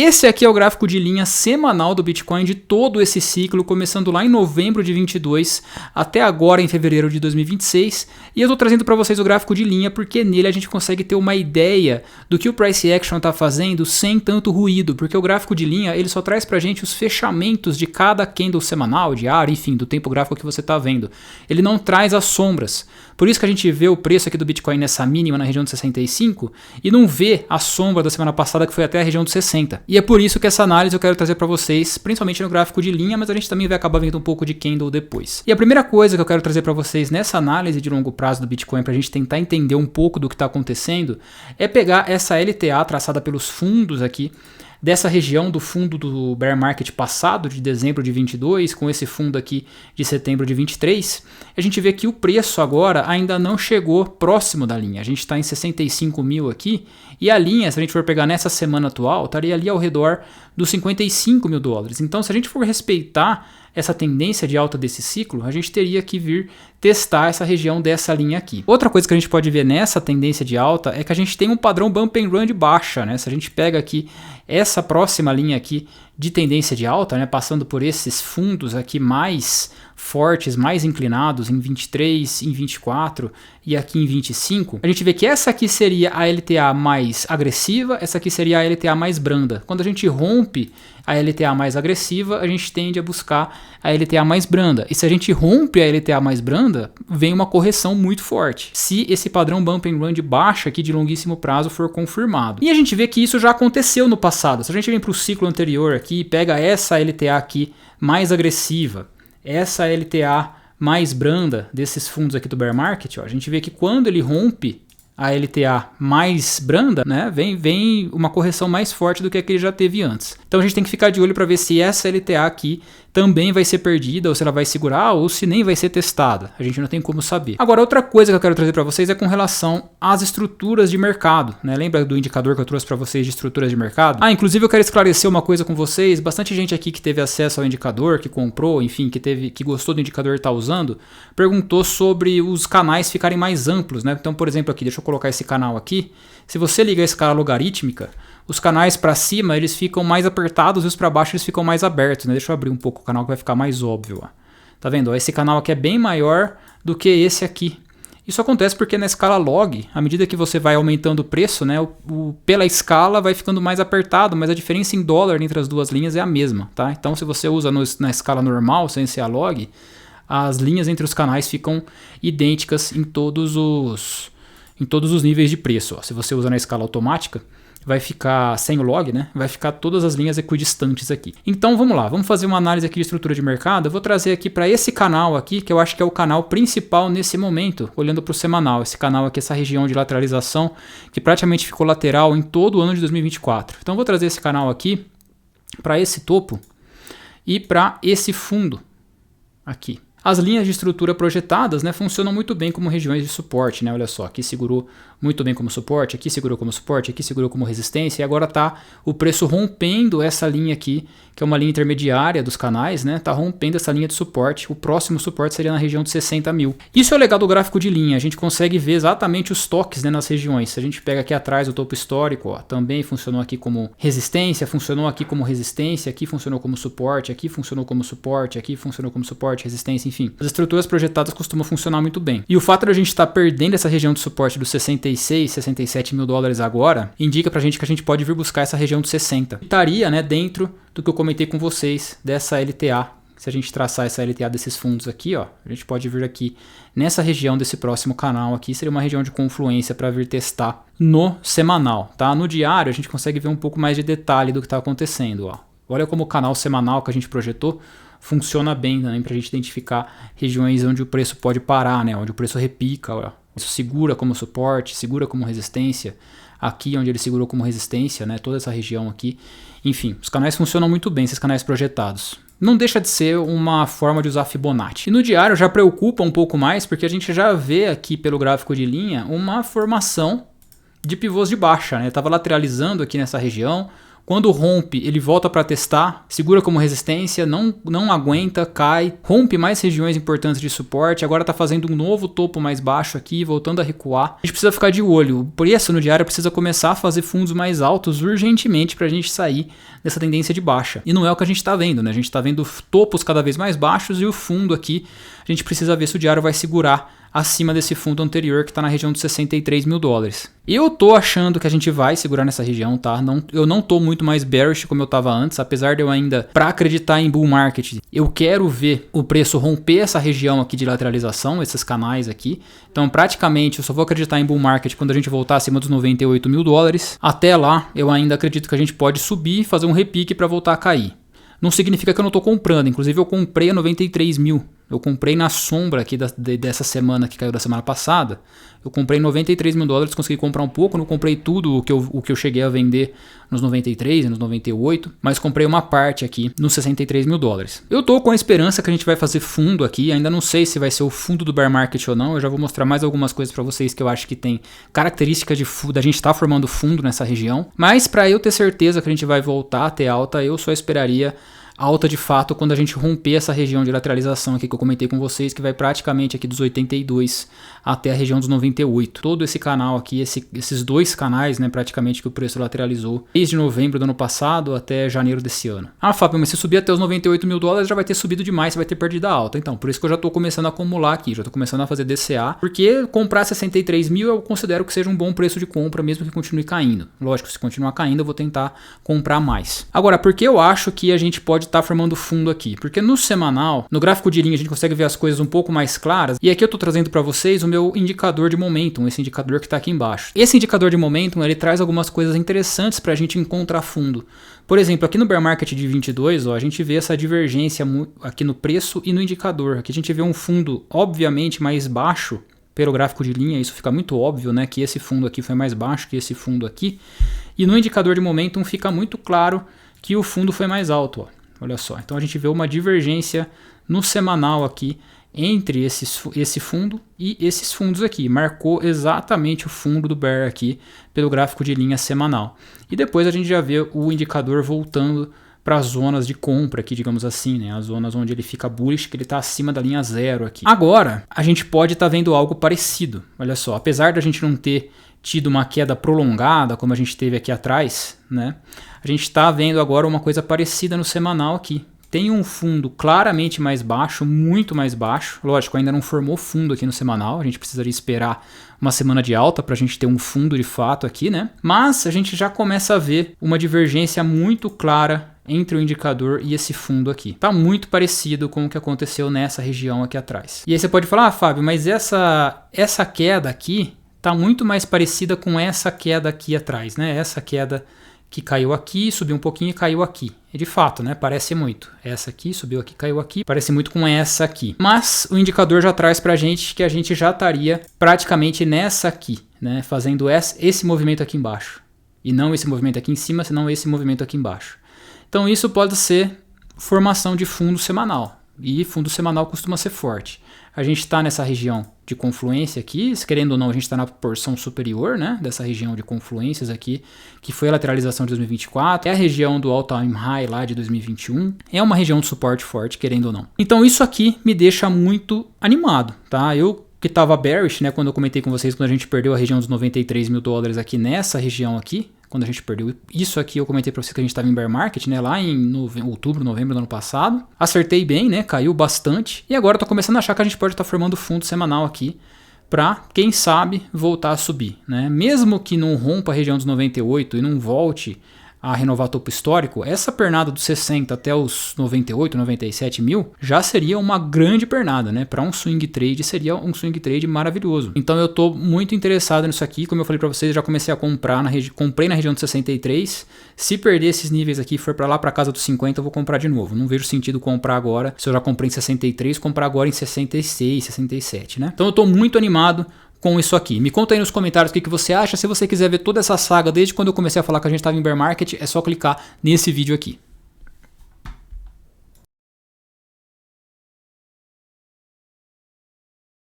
Esse aqui é o gráfico de linha semanal do Bitcoin de todo esse ciclo, começando lá em novembro de 22 até agora em fevereiro de 2026. E eu estou trazendo para vocês o gráfico de linha porque nele a gente consegue ter uma ideia do que o Price Action está fazendo sem tanto ruído, porque o gráfico de linha ele só traz para a gente os fechamentos de cada candle semanal, diário, enfim, do tempo gráfico que você está vendo. Ele não traz as sombras. Por isso que a gente vê o preço aqui do Bitcoin nessa mínima na região de 65 e não vê a sombra da semana passada que foi até a região de 60. E é por isso que essa análise eu quero trazer para vocês, principalmente no gráfico de linha, mas a gente também vai acabar vendo um pouco de candle depois. E a primeira coisa que eu quero trazer para vocês nessa análise de longo prazo do Bitcoin, para a gente tentar entender um pouco do que está acontecendo, é pegar essa LTA traçada pelos fundos aqui, dessa região do fundo do bear market passado, de dezembro de 22, com esse fundo aqui de setembro de 23, a gente vê que o preço agora ainda não chegou próximo da linha. A gente está em 65 mil aqui, e a linha, se a gente for pegar nessa semana atual, estaria ali ao redor dos 55 mil dólares. Então, se a gente for respeitar essa tendência de alta desse ciclo, a gente teria que vir testar essa região dessa linha aqui. Outra coisa que a gente pode ver nessa tendência de alta é que a gente tem um padrão bump and run de baixa, né? Se a gente pega aqui essa próxima linha aqui de tendência de alta, né, passando por esses fundos aqui mais fortes, mais inclinados em 23, em 24 e aqui em 25, a gente vê que essa aqui seria a LTA mais agressiva, essa aqui seria a LTA mais branda. Quando a gente rompe a LTA mais agressiva, a gente tende a buscar a LTA mais branda. E se a gente rompe a LTA mais branda, vem uma correção muito forte, se esse padrão bump and run de baixa aqui de longuíssimo prazo for confirmado. E a gente vê que isso já aconteceu no passado. Se a gente vem para o ciclo anterior aqui e pega essa LTA aqui mais agressiva, essa LTA mais branda desses fundos aqui do bear market, ó, a gente vê que quando ele rompe a LTA mais branda, né, vem uma correção mais forte do que a que ele já teve antes. Então a gente tem que ficar de olho para ver se essa LTA aqui também vai ser perdida, ou se ela vai segurar, ou se nem vai ser testada. A gente não tem como saber. Agora, outra coisa que eu quero trazer para vocês é com relação às estruturas de mercado, né? Lembra do indicador que eu trouxe para vocês de estruturas de mercado? Inclusive eu quero esclarecer uma coisa com vocês. Bastante gente aqui que teve acesso ao indicador, que comprou, enfim, que gostou do indicador e está usando, perguntou sobre os canais ficarem mais amplos, né? Então, por exemplo, aqui, deixa eu colocar esse canal aqui. Se você ligar a escala logarítmica, os canais para cima eles ficam mais apertados e os para baixo eles ficam mais abertos, né? Deixa eu abrir um pouco o canal que vai ficar mais óbvio. Ó. Tá vendo? Ó, esse canal aqui é bem maior do que esse aqui. Isso acontece porque na escala log, à medida que você vai aumentando o preço, né, pela escala vai ficando mais apertado, mas a diferença em dólar entre as duas linhas é a mesma. Tá? Então se você usa na escala normal, sem ser a log, as linhas entre os canais ficam idênticas em todos os níveis de preço. Ó. Se você usa na escala automática, vai ficar sem o log, né? Vai ficar todas as linhas equidistantes aqui. Então vamos lá, vamos fazer uma análise aqui de estrutura de mercado. Eu vou trazer aqui para esse canal aqui, que eu acho que é o canal principal nesse momento, olhando para o semanal. Esse canal aqui, essa região de lateralização, que praticamente ficou lateral em todo o ano de 2024. Então eu vou trazer esse canal aqui para esse topo e para esse fundo aqui. As linhas de estrutura projetadas, né, funcionam muito bem como regiões de suporte, né? Olha só, aqui segurou muito bem como suporte, aqui segurou como suporte, aqui segurou como resistência, e agora está o preço rompendo essa linha aqui, que é uma linha intermediária dos canais, né? Está rompendo essa linha de suporte. O próximo suporte seria na região de 60 mil. Isso é o legal do gráfico de linha, a gente consegue ver exatamente os toques, né, nas regiões. Se a gente pega aqui atrás o topo histórico, ó, também funcionou aqui como resistência, funcionou aqui como resistência, aqui funcionou como suporte, aqui funcionou como suporte, aqui funcionou como suporte, resistência, enfim. As estruturas projetadas costumam funcionar muito bem. E o fato de a gente estar perdendo essa região de suporte dos 66, 67 mil dólares agora, indica pra gente que a gente pode vir buscar essa região de 60. Estaria, né, dentro do que eu comentei com vocês dessa LTA. Se a gente traçar essa LTA desses fundos aqui, ó, a gente pode vir aqui nessa região desse próximo canal aqui, seria uma região de confluência para vir testar no semanal, tá? No diário a gente consegue ver um pouco mais de detalhe do que está acontecendo, ó. Olha como o canal semanal que a gente projetou funciona bem também para a gente identificar regiões onde o preço pode parar, né? Onde o preço repica, ó. Isso segura como suporte, segura como resistência. Aqui onde ele segurou como resistência, né? Toda essa região aqui. Enfim, os canais funcionam muito bem, esses canais projetados. Não deixa de ser uma forma de usar Fibonacci. E no diário já preocupa um pouco mais, porque a gente já vê aqui pelo gráfico de linha uma formação de pivôs de baixa, né? Estava lateralizando aqui nessa região, Quando rompe, ele volta para testar, segura como resistência, não aguenta, cai, rompe mais regiões importantes de suporte, agora está fazendo um novo topo mais baixo aqui, voltando a recuar. A gente precisa ficar de olho, o preço no diário precisa começar a fazer fundos mais altos urgentemente para a gente sair dessa tendência de baixa. E não é o que a gente está vendo, né? A gente está vendo topos cada vez mais baixos e o fundo aqui, a gente precisa ver se o diário vai segurar acima desse fundo anterior que está na região dos 63 mil dólares. Eu tô achando que a gente vai segurar nessa região, tá? Eu não tô muito mais bearish como eu tava antes, apesar de eu ainda, para acreditar em bull market, eu quero ver o preço romper essa região aqui de lateralização, esses canais aqui. Então praticamente eu só vou acreditar em bull market quando a gente voltar acima dos 98 mil dólares. Até lá eu ainda acredito que a gente pode subir e fazer um repique para voltar a cair. Não significa que eu não estou comprando, inclusive eu comprei a 93 mil. Eu comprei na sombra aqui dessa semana que caiu da semana passada. Eu comprei 93 mil dólares, consegui comprar um pouco, não comprei tudo o que eu cheguei a vender nos 93 e nos 98, mas comprei uma parte aqui nos 63 mil dólares. Eu tô com a esperança que a gente vai fazer fundo aqui, ainda não sei se vai ser o fundo do bear market ou não, eu já vou mostrar mais algumas coisas para vocês que eu acho que tem característica da gente estar formando fundo nessa região, mas para eu ter certeza que a gente vai voltar a ter alta, eu só esperaria alta de fato quando a gente romper essa região de lateralização aqui que eu comentei com vocês, que vai praticamente aqui dos 82 até a região dos 98. Todo esse canal aqui, esses dois canais, né, praticamente que o preço lateralizou desde novembro do ano passado até janeiro desse ano. Ah, Fábio, mas se subir até os 98 mil dólares já vai ter subido demais, você vai ter perdido a alta. Então, por isso que eu já estou começando a acumular aqui, já estou começando a fazer DCA, porque comprar 63 mil eu considero que seja um bom preço de compra, mesmo que continue caindo. Lógico, se continuar caindo eu vou tentar comprar mais. Agora, por que eu acho que a gente pode estar formando fundo aqui? Porque no semanal, no gráfico de linha, a gente consegue ver as coisas um pouco mais claras. E aqui eu estou trazendo para vocês o meu indicador de momentum, esse indicador que está aqui embaixo. Esse indicador de momentum, ele traz algumas coisas interessantes para a gente encontrar fundo. Por exemplo, aqui no bear market de 22, ó, a gente vê essa divergência aqui no preço e no indicador. Aqui a gente vê um fundo, obviamente, mais baixo pelo gráfico de linha, isso fica muito óbvio, né, que esse fundo aqui foi mais baixo que esse fundo aqui. E no indicador de momentum fica muito claro que o fundo foi mais alto, ó. Olha só, então a gente vê uma divergência no semanal aqui entre esse fundo e esses fundos aqui. Marcou exatamente o fundo do bear aqui pelo gráfico de linha semanal. E depois a gente já vê o indicador voltando para as zonas de compra aqui, digamos assim, né? As zonas onde ele fica bullish, que ele está acima da linha zero aqui. Agora, a gente pode estar vendo algo parecido. Olha só, apesar da gente não ter tido uma queda prolongada, como a gente teve aqui atrás, né? A gente está vendo agora uma coisa parecida no semanal aqui. Tem um fundo claramente mais baixo, muito mais baixo. Lógico, ainda não formou fundo aqui no semanal. A gente precisaria esperar uma semana de alta para a gente ter um fundo de fato aqui, né? Mas a gente já começa a ver uma divergência muito clara entre o indicador e esse fundo aqui. Tá muito parecido com o que aconteceu nessa região aqui atrás. E aí você pode falar, ah, Fábio, mas essa queda aqui tá muito mais parecida com essa queda aqui atrás, né? Essa queda que caiu aqui, subiu um pouquinho e caiu aqui. E de fato, né? Parece muito. Essa aqui, subiu aqui, caiu aqui. Parece muito com essa aqui. Mas o indicador já traz pra gente que a gente já estaria praticamente nessa aqui, né? Fazendo esse movimento aqui embaixo. E não esse movimento aqui em cima, senão esse movimento aqui embaixo. Então isso pode ser formação de fundo semanal. E fundo semanal costuma ser forte. A gente está nessa região de confluência aqui, querendo ou não, a gente está na porção superior, né, dessa região de confluências aqui, que foi a lateralização de 2024, é a região do all-time high lá de 2021, é uma região de suporte forte, querendo ou não. Então isso aqui me deixa muito animado, tá? Eu que estava bearish, né, quando eu comentei com vocês, quando a gente perdeu a região dos 93 mil dólares aqui nessa região aqui, quando a gente perdeu isso aqui, eu comentei para vocês que a gente estava em bear market, né, lá em outubro, novembro do ano passado. Acertei bem, né, caiu bastante. E agora eu tô começando a achar que a gente pode estar formando fundo semanal aqui para, quem sabe, voltar a subir, né? Mesmo que não rompa a região dos 98 e não volte a renovar topo histórico, essa pernada dos 60 até os 98, 97 mil já seria uma grande pernada, né? Para um swing trade seria um swing trade maravilhoso. Então eu tô muito interessado nisso aqui, como eu falei para vocês, já comecei a comprar, comprei na região de 63, se perder esses níveis aqui, for para lá para casa dos 50, eu vou comprar de novo. Não vejo sentido comprar agora, se eu já comprei em 63, comprar agora em 66, 67, né? Então eu tô muito animado com isso aqui. Me conta aí nos comentários o que você acha. Se você quiser ver toda essa saga desde quando eu comecei a falar que a gente estava em bear market, é só clicar nesse vídeo aqui.